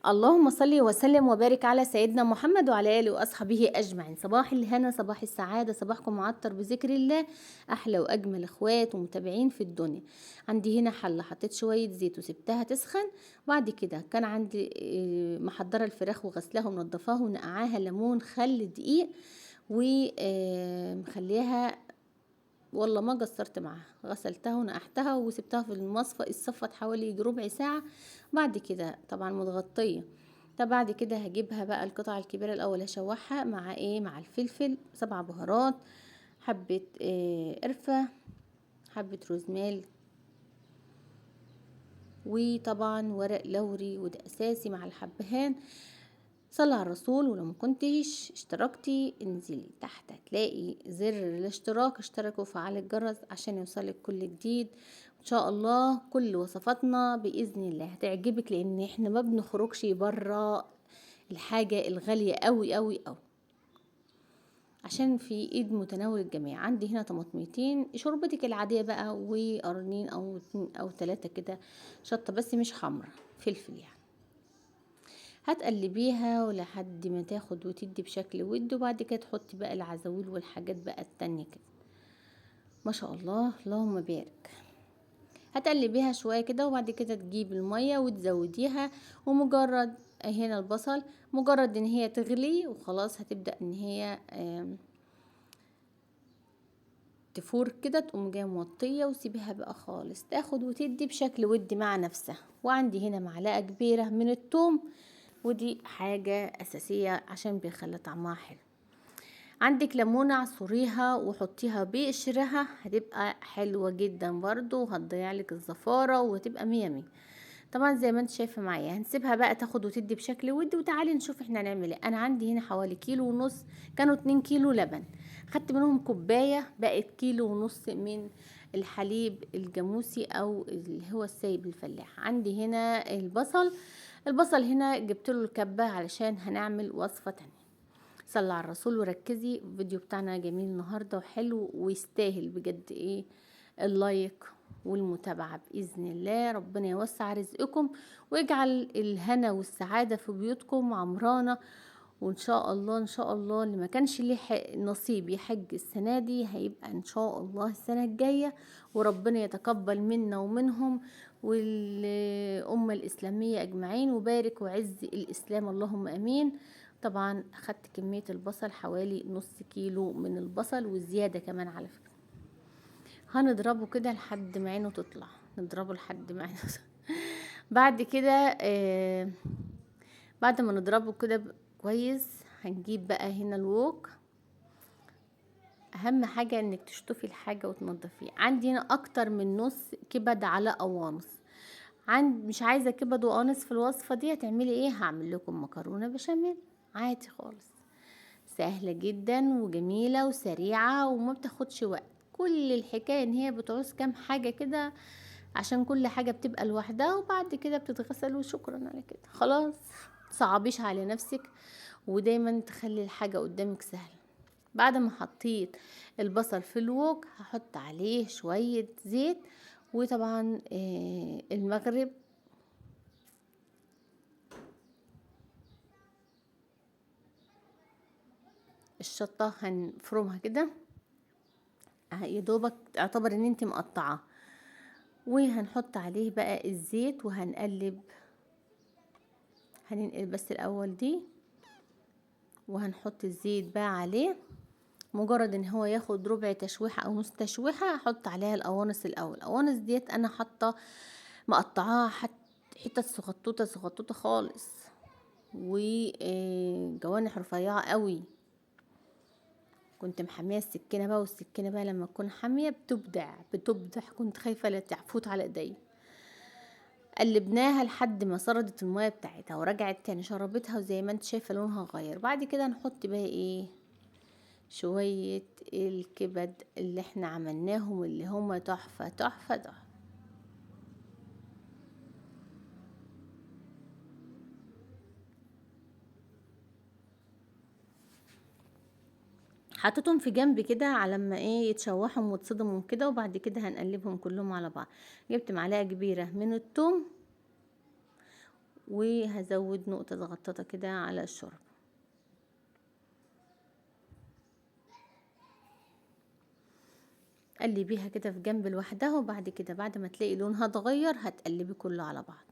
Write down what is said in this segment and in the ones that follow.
اللهم صل وسلم وبارك على سيدنا محمد وعلى آله وأصحابه أجمعين. صباح الهنا، صباح السعادة، صباحكم معطر بذكر الله. أحلى وأجمل إخوات ومتابعين في الدنيا. عندي هنا حلة، حطيت شوية زيت وسبتها تسخن. بعد كده كان عندي محضرة الفراخ وغسلها ومنضفاها ونقعاها، ليمون، خل، دقيق، ومخليها. والله ما قصرت معاها، غسلتها ونقعتها وسبتها في المصفى اتصفت حوالي يجي ربع ساعة. بعد كده طبعا متغطية. طب بعد كده هجيبها بقى القطع الكبيرة الأول، هشوحها مع مع الفلفل، 7 بهارات، حبة قرفة، حبة روزمال، وطبعا ورق لوري، وده أساسي مع الحبهان. صلى على الرسول. ولو ما كنتيش اشتركتي انزلي تحت هتلاقي زر الاشتراك، اشتركوا وفعل الجرس عشان يوصلك كل جديد. ان شاء الله كل وصفاتنا باذن الله هتعجبك، لان احنا ما بنخرجش بره الحاجه الغاليه قوي قوي قوي، عشان في ايد متناول الجميع. عندي هنا طماطميتين، شوربتك العاديه بقى، وقرنين او 2 او 3 كده شطه، بس مش حمرا، فلفل يعني. هتقلبيها ولحد ما تاخد وتدي بشكل ود، وبعد كده تحطي بقى العزاول والحاجات بقى التانية كده. ما شاء الله، اللهم بارك. هتقلبيها شوية كده، وبعد كده تجيب المية وتزوديها. ومجرد هنا البصل، مجرد ان هي تغلي وخلاص هتبدأ ان هي تفور كده، تقوم جايه موطيه وسيبيها بقى خالص تاخد وتدي بشكل ودي مع نفسها. وعندي هنا معلقه كبيره من الثوم، ودي حاجه اساسيه عشان بيخلي طعمها حلو. عندك ليمونه، عصريها وحطيها بقشرها، هتبقى حلوه جدا برضو، وهتضيع لك الزفاره وهتبقى مية مية. طبعا زي ما انت شايفه معايا، هنسيبها بقى تاخد وتدي بشكل ودي. وتعالي نشوف احنا هنعمل ايه. انا عندي هنا حوالي كيلو ونص، كانوا 2 كيلو لبن، خدت منهم كوبايه، بقت كيلو ونص من الحليب الجاموسي او اللي هو السايب الفلاح. عندي هنا البصل هنا جبت له الكبه علشان هنعمل وصفه تانية. صلى على الرسول وركزي، الفيديو بتاعنا جميل النهارده وحلو ويستاهل بجد اللايك والمتابعة بإذن الله. ربنا يوسع رزقكم ويجعل الهنا والسعادة في بيوتكم عمرانة. وإن شاء الله إن شاء الله اللي ما كانش ليه نصيب يحج السنة دي، هيبقى إن شاء الله السنة الجاية. وربنا يتقبل منا ومنهم والأمة الإسلامية أجمعين، وبارك وعز الإسلام اللهم أمين. طبعا أخدت كمية البصل حوالي نص كيلو من البصل وزيادة كمان على فكرة. هنضربه كده لحد ما عينه تطلع، نضربه لحد ما عينه بعد كده بعد ما نضربه كده كويس، هنجيب بقى هنا الوok. اهم حاجة انك تشطفي الحاجة وتنضفيه. عندي هنا اكتر من نص كبد على قوانص. مش عايزة كبد وقوانص في الوصفة دي، هتعملي ايه؟ هعمل لكم مكرونة بشاميل عادي خالص، سهلة جدا وجميلة وسريعة وما بتاخدش وقت. كل الحكاية ان هي بتعوز كام حاجة كده، عشان كل حاجة بتبقى لوحدها، وبعد كده بتتغسل وشكرا على كده خلاص. متصعبيش على نفسك، ودايما تخلي الحاجة قدامك سهلة. بعد ما حطيت البصل في الوك، هحط عليه شوية زيت، وطبعا المغرب الشطة هنفرمها كده، يا دوبك اعتبر ان انت مقطعاه. وهنحط عليه بقى الزيت وهنقلب. هننقل بس الاول دي، وهنحط الزيت بقى عليه. مجرد ان هو ياخد ربع تشويحة او نص تشويحة، هحط عليها القوانص الاول. القوانص ديت انا حاطة مقطعاها حتت صغطوطة صغطوطة خالص، وجوانح رفيعة قوي. كنت محمية السكينة بقى، والسكينة بقى لما تكون حامية بتبدع، كنت خايفة لا تفوت على ايدي. قلبناها لحد ما صردت المية بتاعتها ورجعت تاني شربتها، وزي ما انت شايفة لونها غير. بعد كده نحط بقى شوية الكبد اللي احنا عملناهم، اللي هما تحفة تحفة تحفة. حطيتهم في جنب كده على ما يتشوحوا ويتصدموا كده، وبعد كده هنقلبهم كلهم على بعض. جبت معلقة كبيرة من الثوم، وهزود نقطة زغططة كده على الشوربة. قلبيها كده في جنب لوحدها، وبعد كده بعد ما تلاقي لونها اتغير هتقلبي كله على بعض.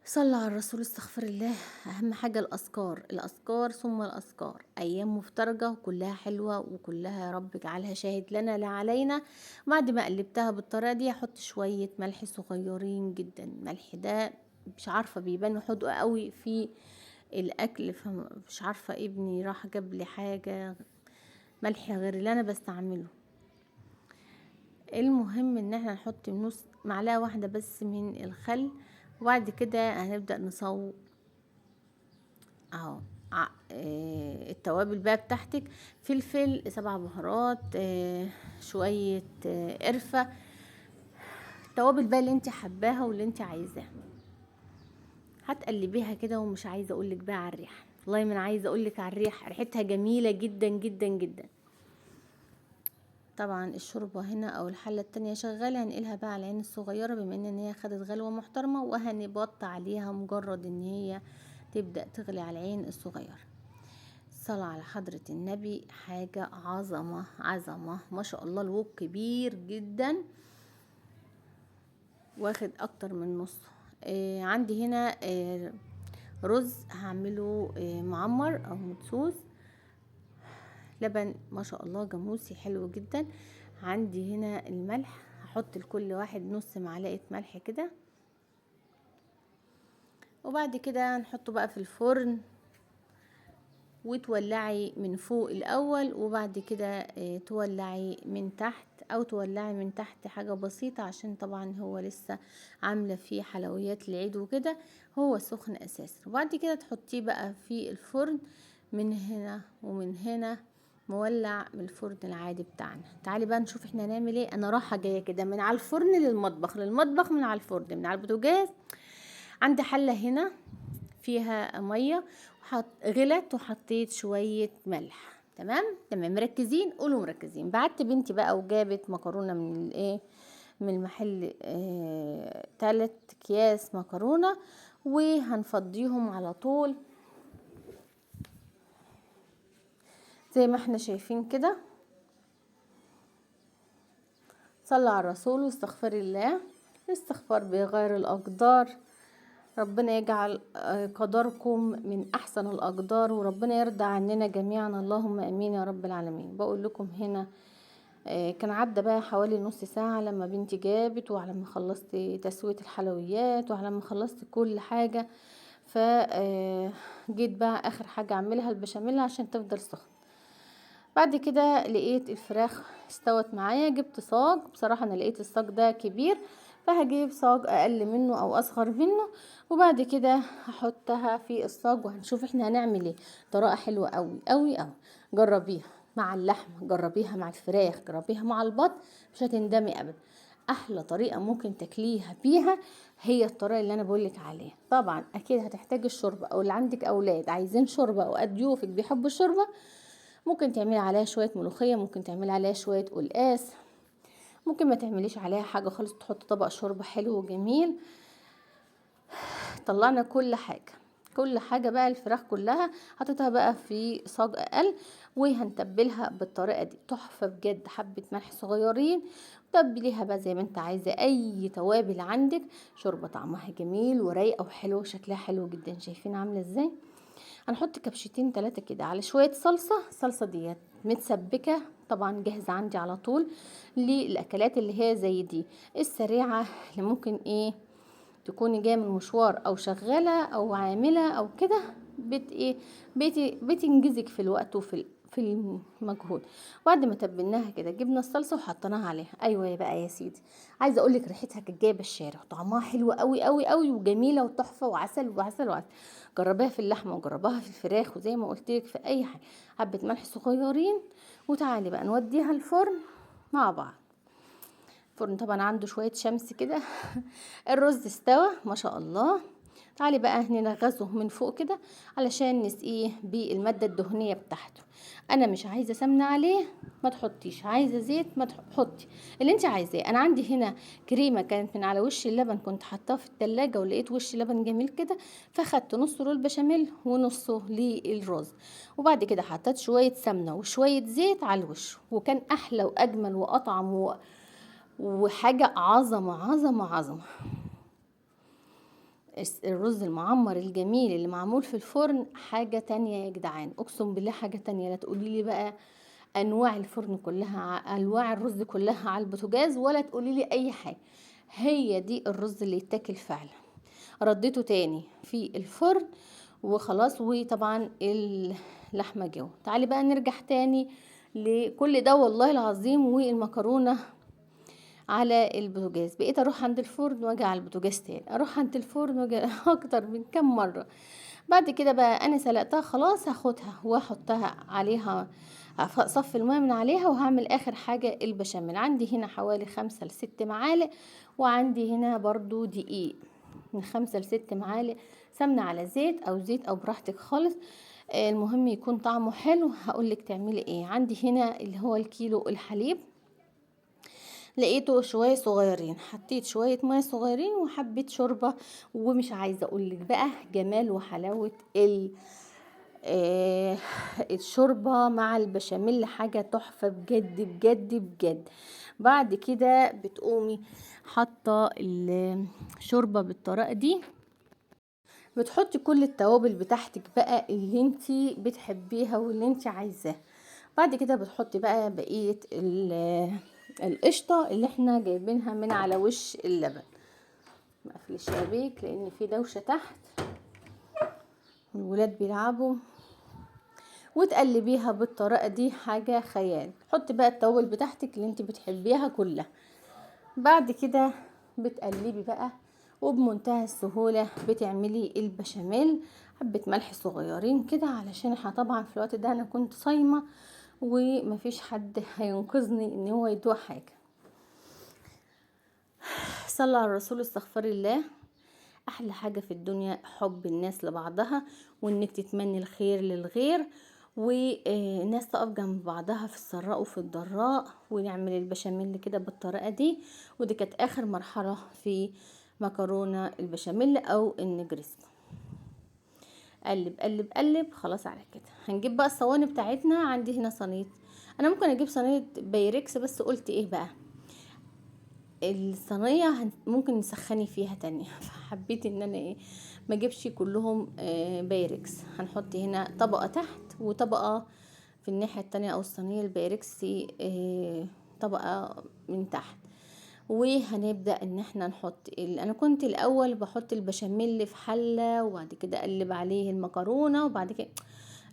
صلى على الرسول، استغفر الله. اهم حاجة الاذكار، الاذكار ثم الاذكار، ايام مفترجة وكلها حلوة وكلها يا رب اجعلها شاهد لنا لا علينا. بعد ما قلبتها بالطريقة دي احط شوية ملح صغيرين جدا. الملح ده مش عارفة بيبان حدق قوي في الاكل، فمش عارفة ابني راح جاب لي حاجة ملح غير اللي انا بستعمله. المهم ان احنا نحط نص معلقة واحدة بس من الخل، وبعد كده هنبدأ نصوب اهو التوابل بقى بتاعتك، فلفل، 7 بهارات، شوية قرفة، التوابل بقى اللي انت حباها واللي انت عايزاها. هتقلبيها كده، ومش عايزه اقولك بقى على الريحه، والله ما انا عايزه اقولك على الريحه، ريحتها جميله جدا جدا جدا. طبعا الشوربه هنا او الحله التانية شغاله، هنقلها بقى على العين الصغيره بما ان هي خدت غلوه محترمه، وهنبط عليها مجرد ان هي تبدا تغلي على العين الصغيره. صلاة على حضرة النبي، حاجة عظمة عظمة ما شاء الله. الوك كبير جدا واخد اكتر من نص. عندي هنا رز هعمله معمر او مدسوس، لبن ما شاء الله جاموسي حلو جدا. عندي هنا الملح، هحط لكل واحد نص معلقة ملح كده، وبعد كده نحطه بقى في الفرن وتولعي من فوق الاول، وبعد كده تولعي من تحت، او تولعي من تحت حاجة بسيطة عشان طبعا هو لسه عاملة فيه حلويات العيد وكده، هو سخن اساسا. وبعد كده تحطيه بقى في الفرن من هنا ومن هنا، مولع من الفرن العادي بتاعنا. تعالي بقى نشوف احنا هنعمل ايه. انا رايحه جايه كده من على الفرن للمطبخ، للمطبخ من على الفرن، من على البوتاجاز. عندي حله هنا فيها ميه غلت، وحطيت شويه ملح. تمام تمام، مركزين؟ قولوا مركزين. بعت بنتي بقى وجابت مكرونه من الايه، من المحل، 3 اكياس مكرونه، وهنفضيهم على طول زي ما احنا شايفين كده. صلى على الرسول واستغفر الله. الاستغفار بغير الأقدار. ربنا يجعل قدركم من أحسن الأقدار، وربنا يرضى عننا جميعا، اللهم أمين يا رب العالمين. بقول لكم هنا كان عدى بقى حوالي نص ساعة لما بنتي جابت، وعلى ما خلصت تسوية الحلويات، وعلى ما خلصت كل حاجة، جيت بقى آخر حاجة أعملها البشاميل عشان تفضل سخنة. بعد كده لقيت الفراخ استوت معايا، جبت صاج. بصراحة انا لقيت الصاج ده كبير، فهجيب صاج اقل منه او اصغر منه، وبعد كده هحطها في الصاج، وهنشوف احنا هنعمل ايه. طريقة حلوة قوي قوي قوي، جربيها مع اللحمة، جربيها مع الفراخ، جربيها مع البط، مش هتندمي ابدا. احلى طريقة ممكن تاكليها بيها هي الطريقة اللي انا بقولك عليها. طبعا اكيد هتحتاج الشوربة، او اللي عندك اولاد عايزين شوربة، او ضيوفك بيحبوا الشوربة، ممكن تعملي عليها شوية ملوخية، ممكن تعملي عليها شوية قلقاس، ممكن ما تعمليش عليها حاجة خالص، تحط طبق شوربة حلو وجميل. طلعنا كل حاجة، كل حاجة بقى، الفراخ كلها حطيتها بقى في صاج اقل، وهنتبلها بالطريقة دي تحفة بجد. حبة ملح صغيرين، تبليها بقى زي ما انت عايزة، اي توابل عندك. شوربة طعمها جميل ورايقة وحلوة، شكلها حلو جدا. شايفين عاملة ازاي؟ هنحط كبشتين 3 كده على شوية صلصة. الصلصة ديت متسبكة طبعا، جاهزة عندي على طول للأكلات اللي هي زي دي السريعة، اللي ممكن ايه تكوني جاية من مشوار او شغالة او عاملة او كده، بتنجزك في الوقت في المجهود. بعد ما تبلناها كده، جبنا الصلصه وحطيناها عليها. ايوه بقى يا سيدي، عايزه اقول لك ريحتها كانت جايبه الشارع، طعمها حلو قوي قوي قوي وجميله وتحفه، وعسل وعسل وعسل. جربيها في اللحمه وجربها في الفراخ، وزي ما قلت لك في اي حاجه، حبه ملح صغيرين. وتعالي بقى نوديها الفرن مع بعض. الفرن طبعا عنده شويه شمس كده. الرز استوى ما شاء الله. تعالي بقى ننغزه من فوق كده علشان نسقيه بالمادة الدهنية بتاعته. انا مش عايزة سمنة عليه ما تحطيش، عايزة زيت ما تحطي اللي انت عايزاه. انا عندي هنا كريمة كانت من على وش اللبن، كنت حطاها في التلاجة ولقيت وش لبن جميل كده، فاخدت نص رول بشاميل ونصه للرز، وبعد كده حطيت شوية سمنة وشوية زيت على الوش، وكان احلى واجمل واطعم وحاجة عظمة عظمة عظمة. الرز المعمر الجميل اللي معمول في الفرن حاجة تانية يا جدعان، اقسم بالله حاجة تانية. لا تقولي لي بقى انواع الفرن كلها، انواع الرز كلها على البوتاجاز، ولا تقولي لي اي حاجة، هي دي الرز اللي يتاكل فعلا. رديته تاني في الفرن وخلاص، وطبعا اللحمة جو. تعالي بقى نرجع تاني لكل ده والله العظيم. والمكرونة على البوتاجاز، بقيت اروح عند الفرن واجي على البوتاجاز تاني، اروح عند الفرن واجي اكتر من كم مره. بعد كده بقى انا سلقتها خلاص، هاخدها واحطها عليها، اصفي الميه من عليها، وهعمل اخر حاجه البشاميل. عندي هنا حوالي 5 ل6 معالق، وعندي هنا برضو دقيق من 5 ل6 معالق، سمنه على زيت او زيت او براحتك خالص. المهم يكون طعمه حلو. هقولك تعملي ايه. عندي هنا اللي هو الكيلو الحليب، لقيته شوية صغيرين، حطيت شوية مية صغيرين وحبيت شوربة. ومش عايزة اقولك بقى جمال وحلاوة آه الشوربة مع البشاميل حاجة تحفة بجد بجد بجد. بعد كده بتقومي حاطة الشوربة بالطريقة دي، بتحطي كل التوابل بتاعتك بقى اللي انتي بتحبيها واللي انتي عايزاه. بعد كده بتحطي بقى بقية القشطة اللي احنا جايبينها من على وش اللبن. بقفل الشبابيك لان في دوشة تحت، الولاد بيلعبوا. وتقلبيها بالطريقة دي حاجة خيال. حطي بقى التوابل بتاعتك اللي انت بتحبيها كلها. بعد كده بتقلبي بقى، وبمنتهى السهولة بتعملي البشاميل. حبة ملح صغيرين كده علشان احنا طبعا في الوقت ده انا كنت صايمة ومفيش حد هينقذني ان هو يدوق حاجة. صلى على الرسول، استغفر الله. احلى حاجة في الدنيا حب الناس لبعضها، وانك تتمني الخير للغير، والناس تقف جنب بعضها في السراء وفي الضراء. ونعمل البشاميل كده بالطريقة دي. ودي كانت اخر مرحلة في مكرونة البشاميل او النجريسكو. قلب قلب قلب. خلاص على كده هنجيب بقى الصواني بتاعتنا. عندي هنا صينية، انا ممكن اجيب صينية بايركس، بس قلت ايه بقى، الصينية ممكن نسخني فيها تانية فحبيت ان انا ايه ما اجيبش كلهم بايركس. هنحط هنا طبقة تحت وطبقة في الناحية التانية، او الصينية البايركس طبقة من تحت. وهنبدأ ان احنا نحط انا كنت الاول بحط البشاميل في حلة وبعد كده اقلب عليه المكرونة وبعد كده،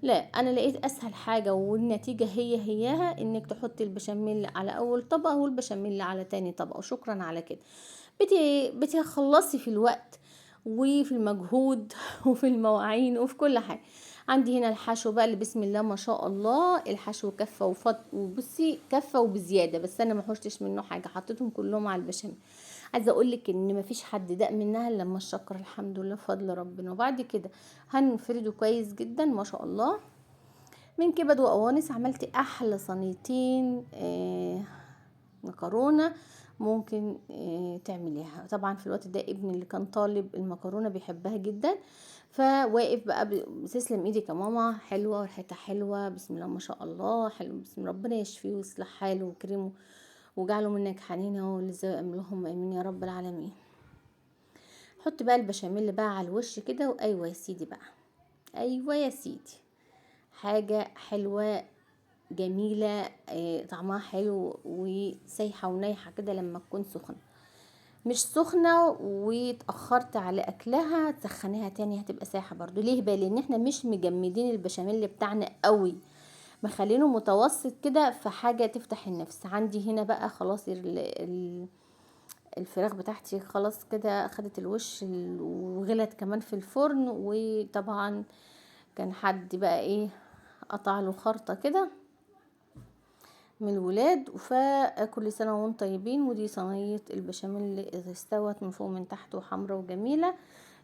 لا انا لقيت اسهل حاجة والنتيجة هياها انك تحطي البشاميل على اول طبقة والبشاميل على تاني طبقة، وشكرا على كده. بتخلصي في الوقت وفي المجهود وفي المواعين وفي كل حاجة. عندي هنا الحشو بقى اللي بسم الله ما شاء الله، الحشو كفة وبصي كفة وبزيادة، بس انا ما حشتش منه حاجة، حطيتهم كلهم على البشاميل. عايزه اقول لك ان مفيش حد داق منها الا لما الشكر الحمد لله بفضل ربنا. وبعد كده هنفرده كويس جدا ما شاء الله من كبد وقوانص. عملت احلى صينيتين مكرونه ممكن تعمليها. طبعا في الوقت ده ابني اللي كان طالب المكرونه بيحبها جدا، فواقف بقى تسلم ايدك يا ماما، حلوه وريحتها حلوه بسم الله ما شاء الله، حلو بسم ربنا يشفيه ويصلح حاله ويكرمه وجعله منك حنينه ولزاي املهم امين يا رب العالمين. حط بقى البشاميل بقى على الوش كده، وايوه يا سيدي بقى، ايوه يا سيدي، حاجه حلوه جميله طعمها حلو وسايحه ونايحه كده لما تكون سخنه. مش سخنه واتاخرت على اكلها تسخنيها تاني هتبقى سايحه برضو. ليه بقى؟ لان احنا مش مجمدين البشاميل بتاعنا قوي، مخلينه متوسط كده، في حاجه تفتح النفس. عندي هنا بقى خلاص الفراخ بتاعتي خلاص كده خدت الوش وغلت كمان في الفرن. وطبعا كان حد بقى ايه قطع له خرطة كده من الولاد. فكل سنة وهم طيبين. ودي صينية البشاميل اللي استوت من فوق من تحت وحمرة وجميلة.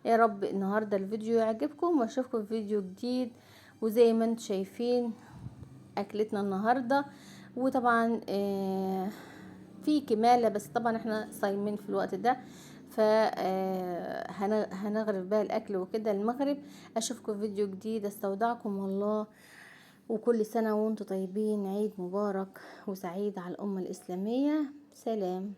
يا رب النهاردة الفيديو يعجبكم، واشوفكم في فيديو جديد. وزي ما انتم شايفين اكلتنا النهاردة، وطبعا في كمالة، بس طبعا احنا صايمين في الوقت ده، ف هنغرف بقى الاكل وكده المغرب. اشوفكم في فيديو جديد، استودعكم الله، وكل سنة وانتم طيبين، عيد مبارك وسعيد على الأمة الإسلامية. سلام.